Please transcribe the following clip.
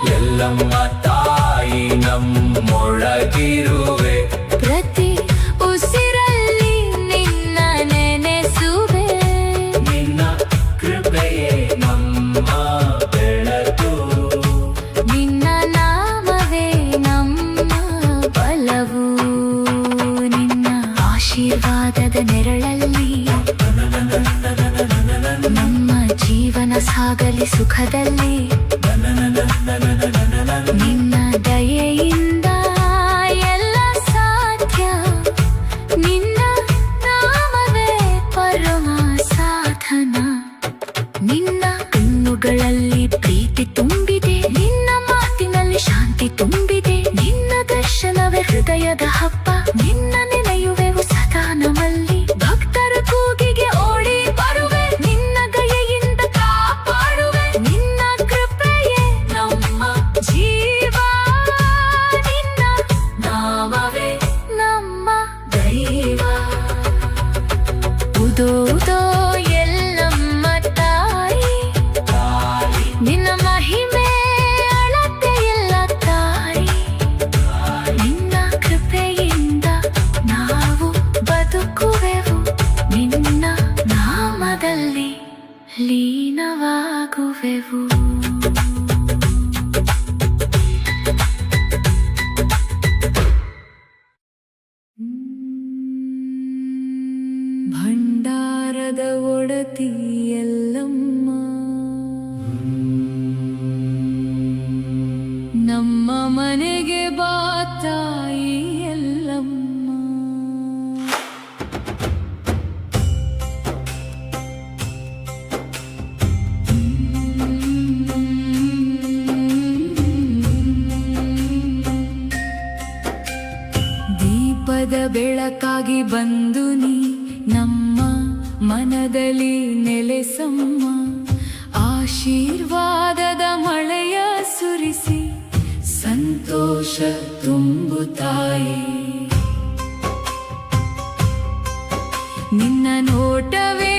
ಎಲ್ಲಮ್ಮ ತಾಯಿ ನಮ್ಮೊಳಗಿರುವೆ. ಪ್ರತಿ ಉಸಿರಲ್ಲಿ ನಿನ್ನ ನೆನೆಸುವೆ. ನಿನ್ನ ಕೃಪೆಯೇ ನಮ್ಮ ಬೆಳಕು. ನಿನ್ನ ನಾಮವೇ ನಮ್ಮ ಬಲವು. ನಿನ್ನ ಆಶೀರ್ವಾದದ ನೆರಳಲ್ಲಿ ನಮ್ಮ ಜೀವನ ಸಾಗಲಿ ಸುಖದಲ್ಲಿ. ನಿನ್ನ ದಯೆಯಿಂದ ಎಲ್ಲ ಸಾಧ್ಯ. ನಿನ್ನ ನಾಮವೇ ಪರಮ ಸಾಧನ. ನಿನ್ನ ಕಣ್ಣುಗಳಲ್ಲಿ ಪ್ರೀತಿ ತುಂಬಿದೆ. ನಿನ್ನ ಮಾತಿನಲ್ಲಿ ಶಾಂತಿ ತುಂಬಿದೆ. ನಿನ್ನ ದರ್ಶನವೇ ಹೃದಯದ ಹಬ್ಬ. ನಿನ್ನ ನೆನೆಯುವೆವು ಸದಾ ನಮ್ಮಲ್ಲಿ. ಭಕ್ತರ ಕೂಗಿಗೆ ಓಡಿ ಬರುವೆ. ನಿನ್ನ ದಯೆಯಿಂದ ಕಾಪಾಡುವೆ. ನಿನ್ನ ಕೃಪೆಯೇ ನಮ್ಮ ಜೀವ. ನಿನ್ನ ನಾಮವೇ ನಮ್ಮ ದೈವ. ಉದೋ ಉದೋ ಎಲ್ಲಮ್ಮ ತಾಯಿ. ನಿನ್ನ ಮಹಿಮೆ ಅಳತೆ ಎಲ್ಲ ತಾಯಿ. ನಿನ್ನ ಕೃಪೆಯಿಂದ ನಾವು ಬದುಕುವೆವು. ನಿನ್ನ ನಾಮದಲ್ಲಿ ಲೀನವಾಗುವೆವು. ಭಂಡಾರದ ಒಡತಿ ಎಲ್ಲಮ್ಮ. ನಮ್ಮ ಮನೆಗೆ ಬಾ ತಾಯಿ ಎಲ್ಲಮ್ಮ. ದೀಪದ ಬೆಳಕಾಗಿ ಬಂದು ನೀ ನಮ್ಮ ಮನದಲ್ಲಿ ನೆಲೆಸಮ್ಮ. ಆಶೀರ್ವಾದದ ಮಳೆಯ ಸುರಿಸಿ ಸಂತೋಷ ತುಂಬು ತಾಯಿ. ನಿನ್ನ ನೋಟವೇ